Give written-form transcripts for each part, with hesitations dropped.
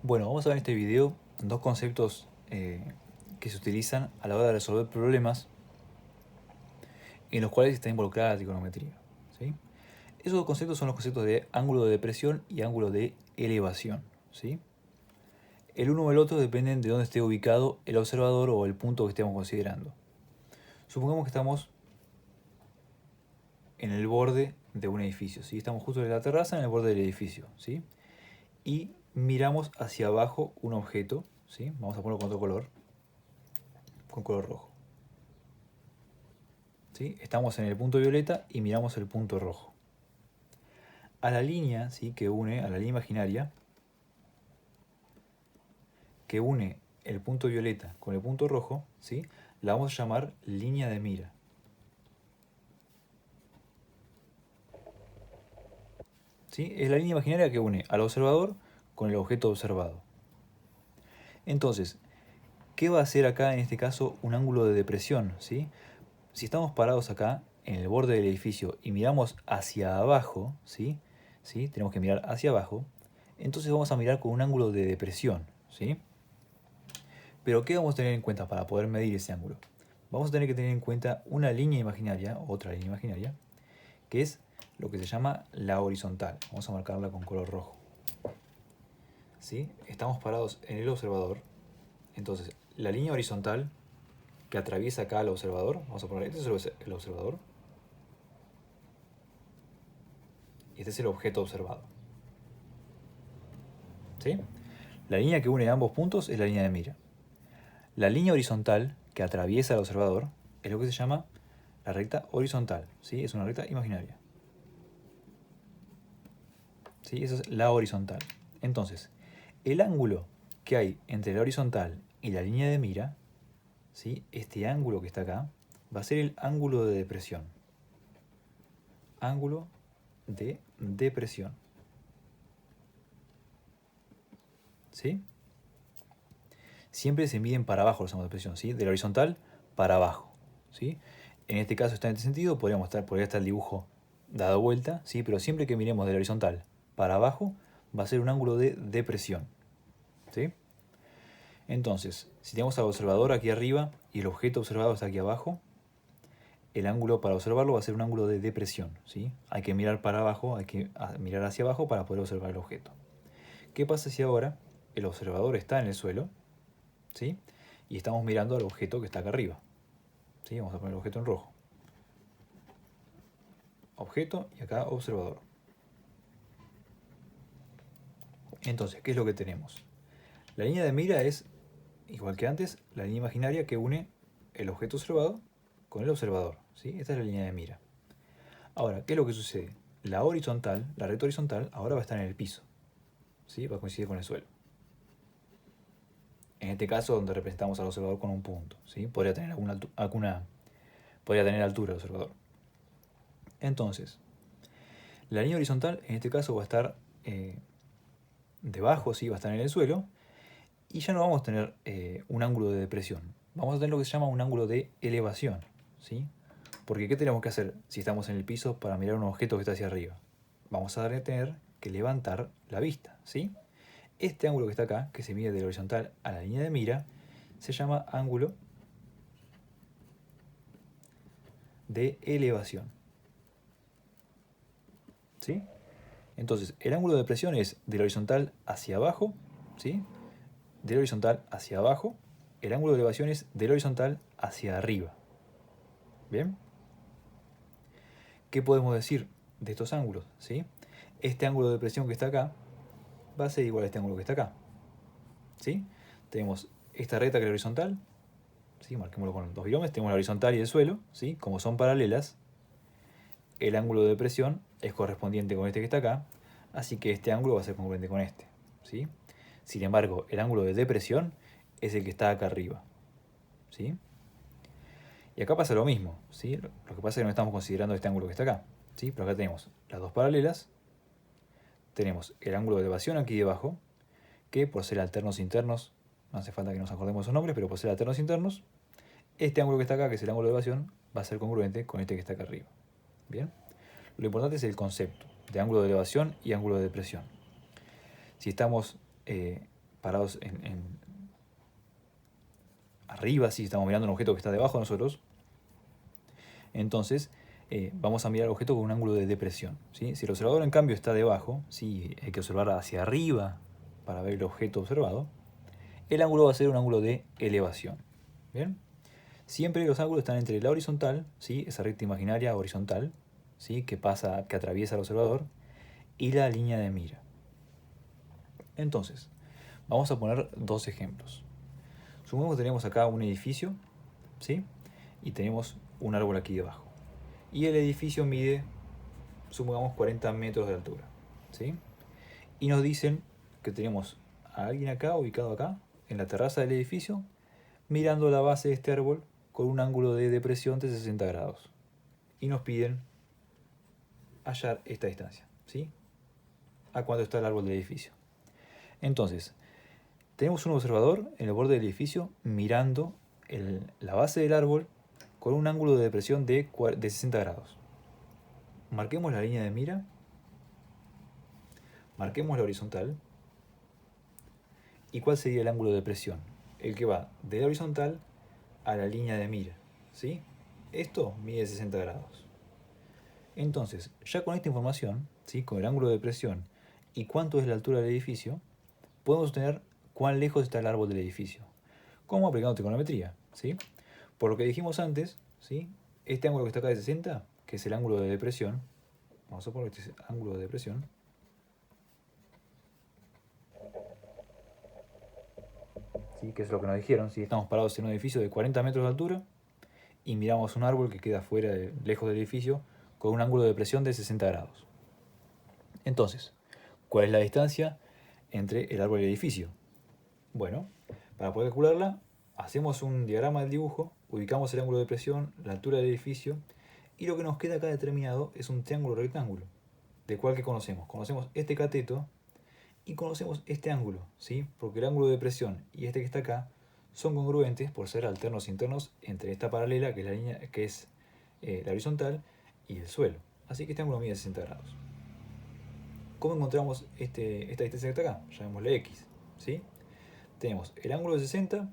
Bueno, vamos a ver en este video dos conceptos que se utilizan a la hora de resolver problemas en los cuales está involucrada la trigonometría, ¿sí? Esos dos conceptos son los conceptos de ángulo de depresión y ángulo de elevación, ¿sí? El uno o el otro dependen de dónde esté ubicado el observador o el punto que estemos considerando. Supongamos que estamos en el borde de un edificio, ¿sí? Estamos justo en la terraza, en el borde del edificio, ¿sí? Y miramos hacia abajo un objeto, ¿sí? Vamos a ponerlo con otro color, con color rojo. ¿Sí? Estamos en el punto violeta y miramos el punto rojo. A la línea, ¿sí? Que une, a la línea imaginaria, que une el punto violeta con el punto rojo, ¿sí? La vamos a llamar línea de mira. ¿Sí? Es la línea imaginaria que une al observador con el objeto observado. Entonces, ¿qué va a hacer acá en este caso un ángulo de depresión? ¿Sí? Si estamos parados acá en el borde del edificio y miramos hacia abajo, ¿sí? ¿Sí? Tenemos que mirar hacia abajo, entonces vamos a mirar con un ángulo de depresión, ¿sí? Pero ¿qué vamos a tener en cuenta para poder medir ese ángulo? Vamos a tener que tener en cuenta una línea imaginaria, otra línea imaginaria, que es lo que se llama la horizontal. Vamos a marcarla con color rojo. ¿Sí? Estamos parados en el observador, entonces la línea horizontal que atraviesa acá al observador, vamos a poner, este es el observador, y este es el objeto observado. ¿Sí? La línea que une ambos puntos es la línea de mira. La línea horizontal que atraviesa el observador es lo que se llama la recta horizontal, ¿sí? Es una recta imaginaria. ¿Sí? Esa es la horizontal. Entonces, el ángulo que hay entre la horizontal y la línea de mira, ¿sí? Este ángulo que está acá, va a ser el ángulo de depresión. Ángulo de depresión. ¿Sí? Siempre se miden para abajo los ángulos de depresión, ¿sí? De la horizontal para abajo, ¿sí? En este caso está en este sentido, podría estar el dibujo dado vuelta, ¿sí? Pero siempre que miremos de la horizontal para abajo, va a ser un ángulo de depresión, ¿sí? Entonces, si tenemos al observador aquí arriba y el objeto observado está aquí abajo, el ángulo para observarlo va a ser un ángulo de depresión, ¿sí? Hay que mirar para abajo, hay que mirar hacia abajo para poder observar el objeto. ¿Qué pasa si ahora el observador está en el suelo, ¿sí? Y estamos mirando al objeto que está acá arriba, ¿sí? Vamos a poner el objeto en rojo. Objeto y acá observador. Entonces, ¿qué es lo que tenemos? La línea de mira es, igual que antes, la línea imaginaria que une el objeto observado con el observador, ¿sí? Esta es la línea de mira. Ahora, ¿qué es lo que sucede? La horizontal, la recta horizontal, ahora va a estar en el piso, ¿sí? Va a coincidir con el suelo. En este caso, donde representamos al observador con un punto, ¿sí? Podría tener podría tener altura el observador. Entonces, la línea horizontal en este caso va a estar debajo, ¿sí? Va a estar en el suelo, y ya no vamos a tener un ángulo de depresión. Vamos a tener lo que se llama un ángulo de elevación, ¿sí? Porque ¿qué tenemos que hacer si estamos en el piso para mirar un objeto que está hacia arriba? Vamos a tener que levantar la vista, ¿sí? Este ángulo que está acá, que se mide de la horizontal a la línea de mira, se llama ángulo de elevación, ¿sí? Entonces, el ángulo de depresión es de la horizontal hacia abajo, ¿sí? De la horizontal hacia abajo. El ángulo de elevación es de la horizontal hacia arriba. ¿Bien? ¿Qué podemos decir de estos ángulos? ¿Sí? Este ángulo de depresión que está acá va a ser igual a este ángulo que está acá, ¿sí? Tenemos esta recta que es la horizontal, ¿sí? Marquémoslo con dos biromes, tenemos la horizontal y el suelo, ¿sí? Como son paralelas, el ángulo de depresión es correspondiente con este que está acá, así que este ángulo va a ser congruente con este, ¿sí? Sin embargo, el ángulo de depresión es el que está acá arriba, ¿sí? Y acá pasa lo mismo, ¿sí? Lo que pasa es que no estamos considerando este ángulo que está acá, ¿sí? Pero acá tenemos las dos paralelas, tenemos el ángulo de elevación aquí debajo, que por ser alternos internos, no hace falta que nos acordemos esos nombres, pero por ser alternos internos, este ángulo que está acá, que es el ángulo de elevación, va a ser congruente con este que está acá arriba. ¿Bien? Lo importante es el concepto de ángulo de elevación y ángulo de depresión. Si estamos parados arriba, si estamos mirando un objeto que está debajo de nosotros, entonces vamos a mirar el objeto con un ángulo de depresión, ¿sí? Si el observador en cambio está debajo, ¿sí? Hay que observar hacia arriba para ver el objeto observado, el ángulo va a ser un ángulo de elevación. ¿Bien? Siempre los ángulos están entre la horizontal, ¿sí? Esa recta imaginaria horizontal, ¿sí? que atraviesa el observador, y la línea de mira. Entonces, vamos a poner dos ejemplos. Supongamos que tenemos acá un edificio, ¿sí? Y tenemos un árbol aquí debajo. Y el edificio mide, supongamos, 40 metros de altura, ¿sí? Y nos dicen que tenemos a alguien acá, ubicado acá, en la terraza del edificio, mirando la base de este árbol con un ángulo de depresión de 60 grados. Y nos piden hallar esta distancia, ¿sí? A cuánto está el árbol del edificio. Entonces, tenemos un observador en el borde del edificio mirando la base del árbol con un ángulo de depresión de 60 grados. Marquemos la línea de mira, marquemos la horizontal. ¿Y cuál sería el ángulo de depresión? El que va de la horizontal a la línea de mira, ¿sí? Esto mide 60 grados. Entonces, ya con esta información, ¿sí? Con el ángulo de depresión y cuánto es la altura del edificio, podemos obtener cuán lejos está el árbol del edificio. ¿Cómo? Aplicando trigonometría, ¿sí? Por lo que dijimos antes, ¿sí? Este ángulo que está acá de 60, que es el ángulo de depresión, vamos a poner este ángulo de depresión, ¿sí? Que es lo que nos dijeron, si estamos parados en un edificio de 40 metros de altura y miramos un árbol que queda lejos del edificio, con un ángulo de depresión de 60 grados. Entonces, ¿cuál es la distancia entre el árbol y el edificio? Bueno, para poder calcularla, hacemos un diagrama del dibujo, ubicamos el ángulo de depresión, la altura del edificio, y lo que nos queda acá determinado es un triángulo rectángulo, del cual que conocemos. Conocemos este cateto y conocemos este ángulo, ¿sí? Porque el ángulo de depresión y este que está acá son congruentes por ser alternos internos entre esta paralela, que es la línea, que es la horizontal, y el suelo. Así que este ángulo mide 60 grados. ¿Cómo encontramos esta distancia que está acá? Llamémosle x, ¿sí? Tenemos el ángulo de 60,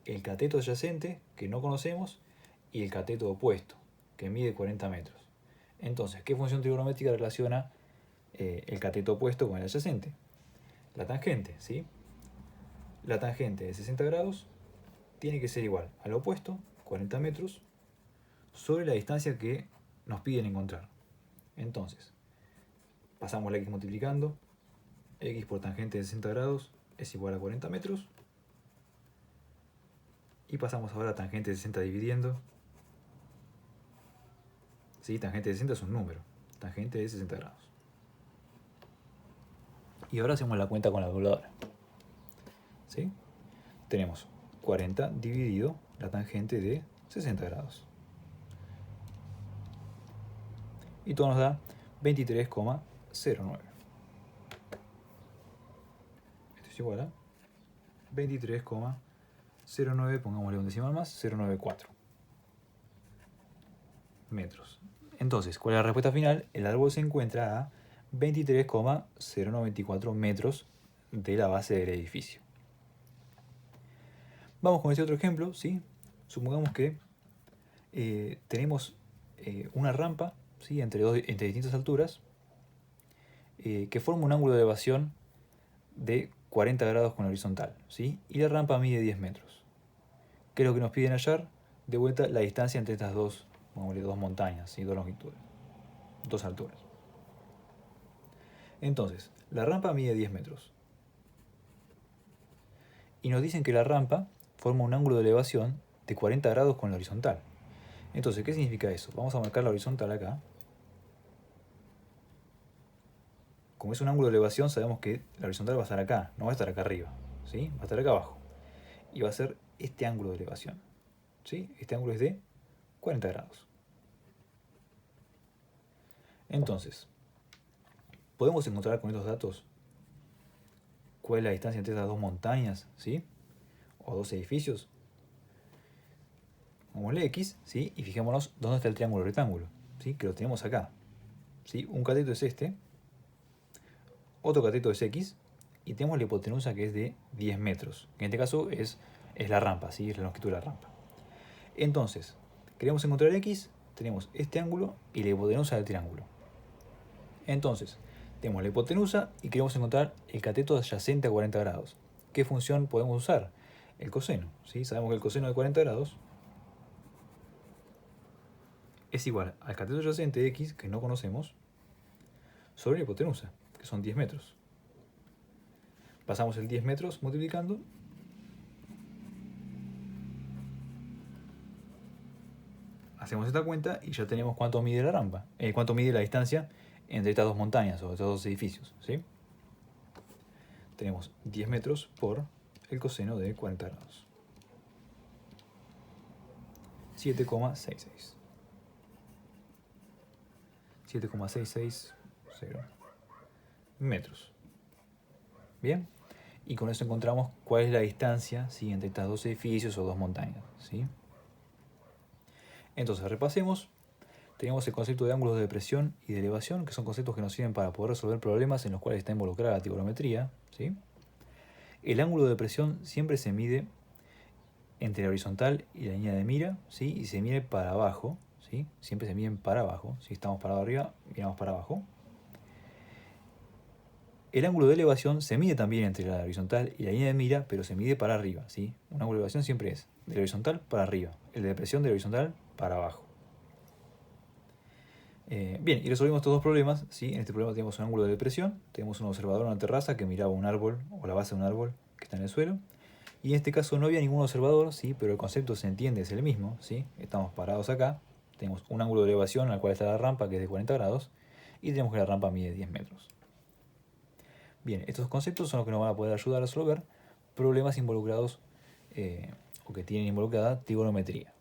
el cateto adyacente, que no conocemos, y el cateto opuesto, que mide 40 metros. Entonces, ¿qué función trigonométrica relaciona el cateto opuesto con el adyacente? La tangente, ¿sí? La tangente de 60 grados tiene que ser igual al opuesto, 40 metros, sobre la distancia que nos piden encontrar. Entonces, pasamos la x multiplicando, x por tangente de 60 grados es igual a 40 metros, y pasamos ahora a tangente de 60 dividiendo. ¿Sí? Tangente de 60 es un número, tangente de 60 grados. Y ahora hacemos la cuenta con la calculadora, ¿sí? Tenemos 40 dividido la tangente de 60 grados. Y todo nos da 23,09. Esto es igual a 23,09, pongámosle un decimal más, 094 metros. Entonces, ¿cuál es la respuesta final? El árbol se encuentra a 23,094 metros de la base del edificio. Vamos con este otro ejemplo, ¿sí? Supongamos que tenemos una rampa, ¿sí? entre distintas alturas que forma un ángulo de elevación de 40 grados con la horizontal, ¿sí? Y la rampa mide 10 metros. ¿Qué es lo que nos piden hallar? De vuelta, la distancia entre estas dos montañas, ¿sí? Dos longitudes, dos alturas. Entonces, la rampa mide 10 metros. Y nos dicen que la rampa forma un ángulo de elevación de 40 grados con la horizontal. Entonces, ¿qué significa eso? Vamos a marcar la horizontal acá. Como es un ángulo de elevación, sabemos que la horizontal va a estar acá, no va a estar acá arriba, ¿sí? Va a estar acá abajo. Y va a ser este ángulo de elevación, ¿sí? Este ángulo es de 40 grados. Entonces, podemos encontrar con estos datos cuál es la distancia entre estas dos montañas, ¿sí? O dos edificios. Pongámosle X, ¿sí? Y fijémonos dónde está el triángulo rectángulo, ¿sí? Que lo tenemos acá, ¿sí? Un cateto es este, otro cateto es X, y tenemos la hipotenusa que es de 10 metros. En este caso es la rampa, ¿sí? Es la longitud de la rampa. Entonces, queremos encontrar x, tenemos este ángulo y la hipotenusa del triángulo. Entonces, tenemos la hipotenusa y queremos encontrar el cateto adyacente a 40 grados. ¿Qué función podemos usar? El coseno, ¿sí? Sabemos que el coseno de 40 grados es igual al cateto adyacente de x, que no conocemos, sobre la hipotenusa, que son 10 metros. Pasamos el 10 metros multiplicando. Hacemos esta cuenta y ya tenemos cuánto mide la rampa, cuánto mide la distancia entre estas dos montañas o estos dos edificios, ¿sí? Tenemos 10 metros por el coseno de 40 grados. 7,66. 7,660 metros. Bien, y con eso encontramos cuál es la distancia, ¿sí?, entre estas dos edificios o dos montañas, ¿sí? Entonces, repasemos. Tenemos el concepto de ángulos de depresión y de elevación, que son conceptos que nos sirven para poder resolver problemas en los cuales está involucrada la trigonometría, ¿sí? El ángulo de depresión siempre se mide entre la horizontal y la línea de mira, ¿sí? Y se mide para abajo, ¿sí? Siempre se miden para abajo. Si estamos parados arriba, miramos para abajo. El ángulo de elevación se mide también entre la horizontal y la línea de mira, pero se mide para arriba, ¿sí? Un ángulo de elevación siempre es de la horizontal para arriba, el de depresión de la horizontal para abajo. Bien, y resolvimos estos dos problemas, ¿sí? En este problema tenemos un ángulo de depresión, tenemos un observador en una terraza que miraba un árbol o la base de un árbol que está en el suelo, y en este caso no había ningún observador, ¿sí? Pero el concepto se entiende, es el mismo, ¿sí? Estamos parados acá, tenemos un ángulo de elevación al cual está la rampa, que es de 40 grados, y tenemos que la rampa mide 10 metros. Bien, estos conceptos son los que nos van a poder ayudar a resolver problemas involucrados o que tienen involucrada trigonometría.